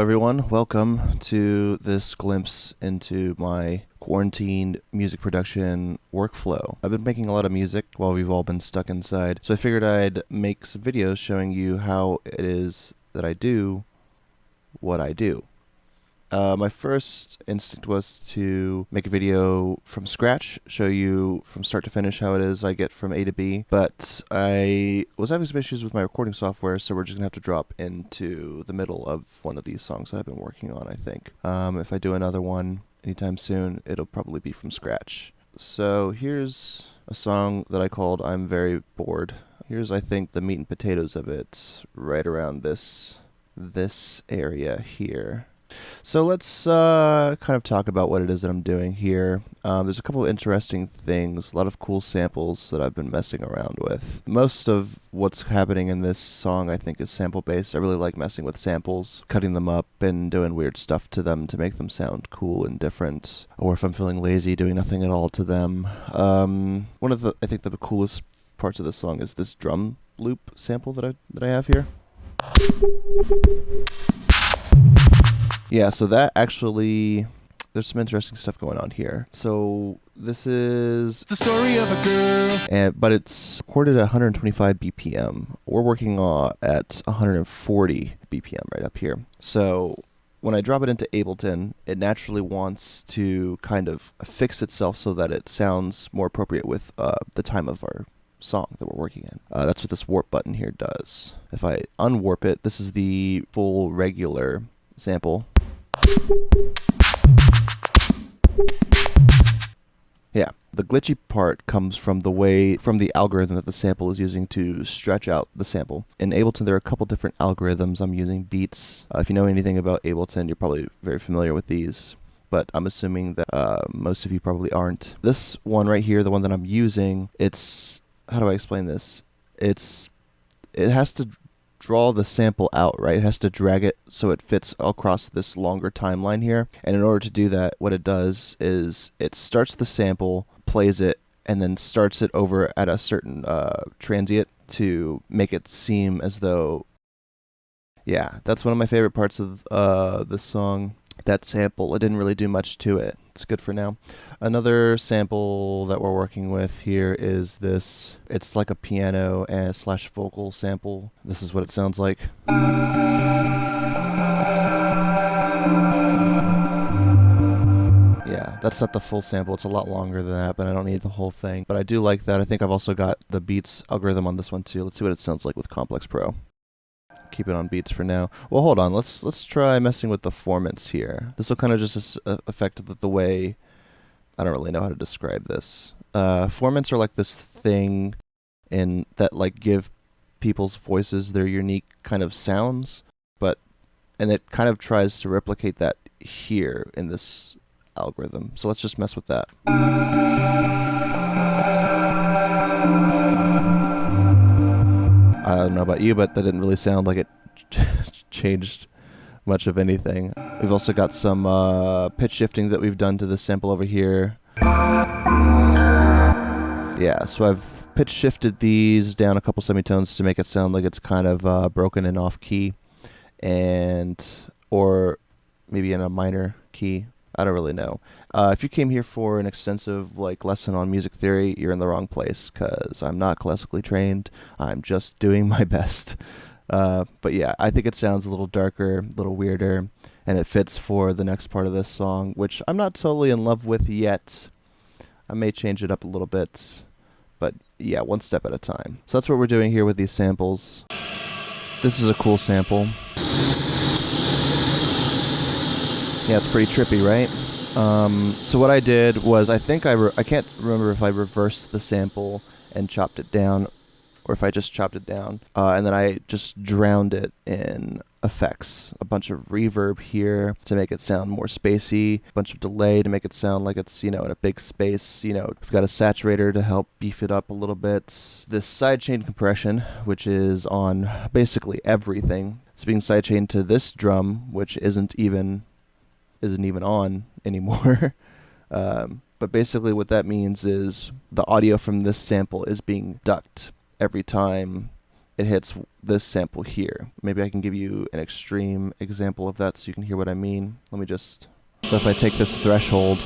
everyone. Welcome to this glimpse into my quarantined music production workflow. I've been making a lot of music while we've all been stuck inside, so I figured I'd make some videos showing you how it is that I do what I do. My first instinct was to make a video from scratch, show you from start to finish how it is I get from A to B, but I was having some issues with my recording software, so we're just going to have to drop into the middle of one of these songs that I've been working on, I think. If I do another one anytime soon, it'll probably be from scratch. So here's a song that I called I'm Very Bored. Here's, I think, the meat and potatoes of it, right around this area here. So let's kind of talk about what it is that I'm doing here. There's a couple of interesting things, a lot of cool samples that I've been messing around with. Most of what's happening in this song I think is sample-based. I really like messing with samples, cutting them up and doing weird stuff to them to make them sound cool and different. Or if I'm feeling lazy, doing nothing at all to them. One of I think the coolest parts of this song is this drum loop sample that I have here. Yeah, so that actually, there's some interesting stuff going on here. So this is the story of a girl, but it's recorded at 125 BPM. We're working at 140 BPM right up here. So when I drop it into Ableton, it naturally wants to kind of fix itself so that it sounds more appropriate with the time of our song that we're working in. That's what this warp button here does. If I unwarp it, this is the full regular sample. Yeah, the glitchy part comes from the algorithm that the sample is using to stretch out the sample. In Ableton, there are a couple different algorithms. I'm using Beats. If you know anything about Ableton, you're probably very familiar with these, but I'm assuming that most of you probably aren't. This one right here, the one that I'm using, how do I explain this? It has to draw the sample out, right? It has to drag it so it fits across this longer timeline here. And in order to do that, what it does is it starts the sample, plays it, and then starts it over at a certain transient to make it seem as though, yeah, that's one of my favorite parts of this song. That sample, it didn't really do much to it. It's good for now. Another sample that we're working with here is this. It's like a piano and / vocal sample. This is what it sounds like. Yeah, that's not the full sample. It's a lot longer than that, but I don't need the whole thing. But I do like that. I think I've also got the Beats algorithm on this one too. Let's see what it sounds like with Complex Pro. Keep it on Beats for now. Well, hold on. Let's try messing with the formants here. This will kind of just affect the way. I don't really know how to describe this. Formants are like this thing that like give people's voices their unique kind of sounds, and it kind of tries to replicate that here in this algorithm. So let's just mess with that. I don't know about you, but that didn't really sound like it changed much of anything. We've also got some pitch shifting that we've done to the sample over here. Yeah, so I've pitch shifted these down a couple semitones to make it sound like it's kind of broken and off key, or maybe in a minor key. I don't really know. If you came here for an extensive lesson on music theory, you're in the wrong place, because I'm not classically trained. I'm just doing my best. But yeah, I think it sounds a little darker, a little weirder, and it fits for the next part of this song, which I'm not totally in love with yet. I may change it up a little bit, but yeah, one step at a time. So that's what we're doing here with these samples. This is a cool sample. Yeah, it's pretty trippy, right? So what I did was, I think I can't remember if I reversed the sample and chopped it down, or if I just chopped it down, and then I just drowned it in effects. A bunch of reverb here to make it sound more spacey, a bunch of delay to make it sound like it's, in a big space. We've got a saturator to help beef it up a little bit. This sidechain compression, which is on basically everything, it's being sidechained to this drum, which isn't even on anymore. But basically what that means is the audio from this sample is being ducked every time it hits this sample here. Maybe I can give you an extreme example of that so you can hear what I mean. Let me just... So if I take this threshold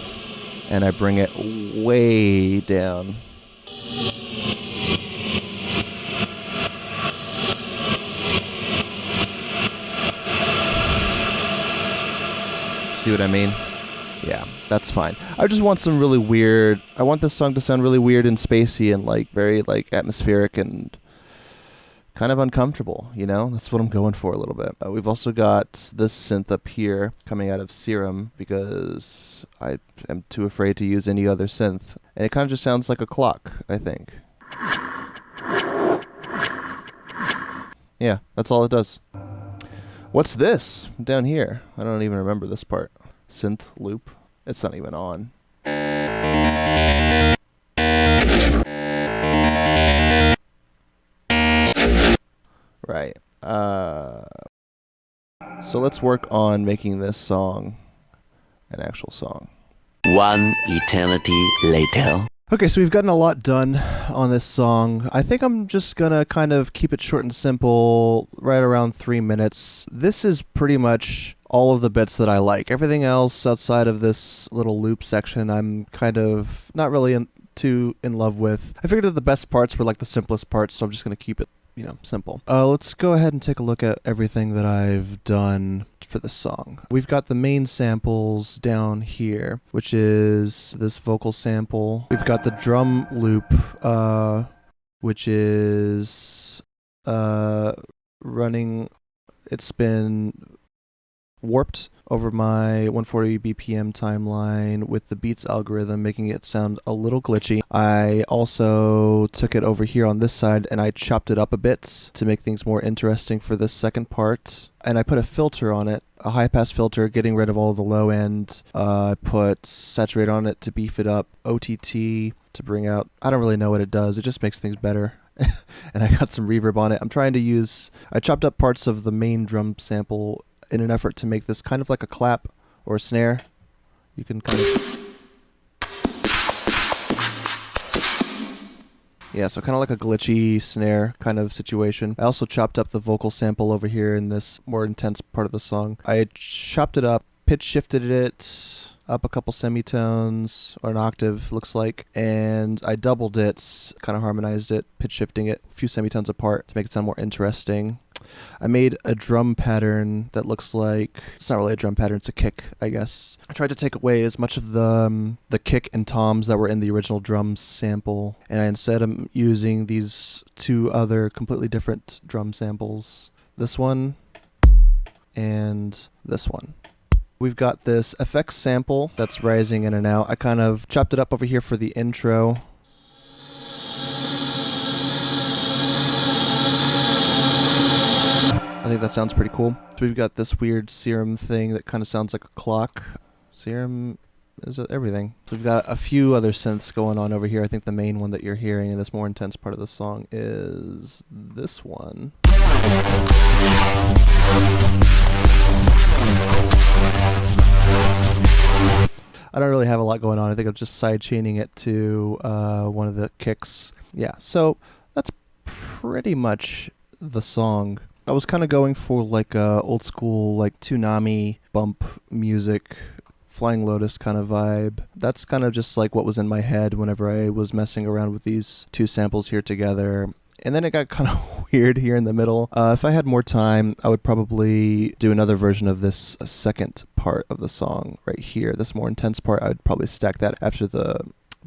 and I bring it way down... See what I mean? Yeah, that's fine. I just want some really weird... I want this song to sound really weird and spacey and like very like atmospheric and kind of uncomfortable, you know? That's what I'm going for a little bit. We've also got this synth up here coming out of Serum because I am too afraid to use any other synth. And it kind of just sounds like a clock, I think. Yeah, that's all it does. What's this down here? I don't even remember this part. Synth loop. It's not even on. Right. So let's work on making this song an actual song. One eternity later. Okay, so we've gotten a lot done on this song. I think I'm just gonna kind of keep it short and simple, right around 3 minutes. This is pretty much all of the bits that I like. Everything else outside of this little loop section, I'm kind of not really too in love with. I figured that the best parts were like the simplest parts, so I'm just gonna keep it, simple. Let's go ahead and take a look at everything that I've done for the song. We've got the main samples down here, which is this vocal sample. We've got the drum loop, which is running. It's been warped over my 140 BPM timeline with the Beats algorithm, making it sound a little glitchy. I also took it over here on this side and I chopped it up a bit to make things more interesting for this second part. And I put a filter on it, a high pass filter, getting rid of all the low end. I put saturate on it to beef it up, OTT to bring out, I don't really know what it does, it just makes things better. And I got some reverb on it. I chopped up parts of the main drum sample in an effort to make this kind of like a clap or a snare. You can kind of... Yeah, so kind of like a glitchy snare kind of situation. I also chopped up the vocal sample over here in this more intense part of the song. I chopped it up, pitch shifted it up a couple semitones, or an octave, looks like, and I doubled it, kind of harmonized it, pitch shifting it a few semitones apart to make it sound more interesting. I made a drum pattern that looks like, it's not really a drum pattern, it's a kick, I guess. I tried to take away as much of the kick and toms that were in the original drum sample, and I instead am using these two other completely different drum samples. This one and this one. We've got this effects sample that's rising in and out. I kind of chopped it up over here for the intro. I think that sounds pretty cool. So we've got this weird Serum thing that kind of sounds like a clock. Serum is everything. So we've got a few other synths going on over here. I think the main one that you're hearing in this more intense part of the song is this one. I don't really have a lot going on. I think I'm just side chaining it to one of the kicks. Yeah, so that's pretty much the song. I was kind of going for like a old school like Toonami bump music, Flying Lotus kind of vibe. That's kind of just like what was in my head whenever I was messing around with these two samples here together. And then it got kind of weird here in the middle. If I had more time, I would probably do another version of this second part of the song right here. This more intense part, I would probably stack that after the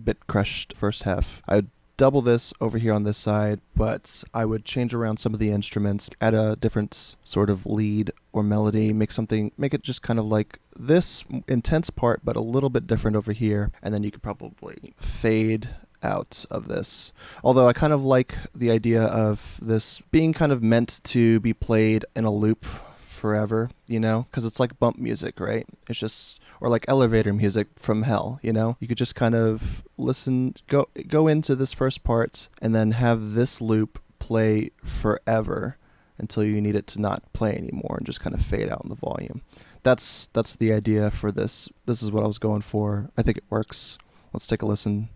bit crushed first half. I would double this over here on this side, but I would change around some of the instruments, add a different sort of lead or melody, make it just kind of like this intense part, but a little bit different over here. And then you could probably fade out of this. Although I kind of like the idea of this being kind of meant to be played in a loop forever, because it's like bump music, right? It's just, or like elevator music from hell, you could just kind of listen, go into this first part and then have this loop play forever until you need it to not play anymore and just kind of fade out in the volume. That's the idea for this. This is what I was going for. I think it works. Let's take a listen.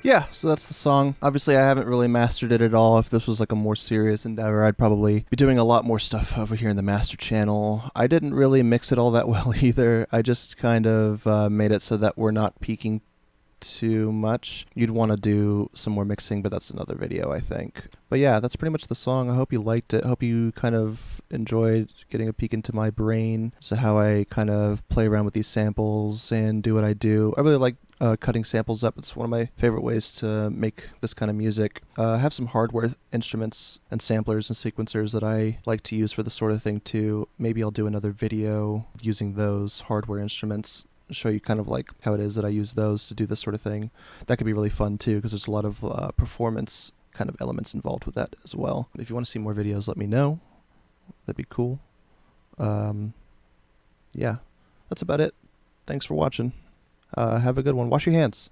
Yeah, so that's the song. Obviously, I haven't really mastered it at all. If this was like a more serious endeavor, I'd probably be doing a lot more stuff over here in the master channel. I didn't really mix it all that well either. I just kind of made it so that we're not peaking too much. You'd want to do some more mixing, but that's another video, I think. But yeah, that's pretty much the song. I hope you liked it. I hope you kind of enjoyed getting a peek into my brain, so how I kind of play around with these samples and do what I do. I really like cutting samples up. It's one of my favorite ways to make this kind of music. I have some hardware instruments and samplers and sequencers that I like to use for this sort of thing too. Maybe I'll do another video using those hardware instruments, show you kind of like how it is that I use those to do this sort of thing. That could be really fun too, because there's a lot of performance kind of elements involved with that as well. If you want to see more videos, let me know. That'd be cool. Yeah, that's about it. Thanks for watching. Have a good one. Wash your hands.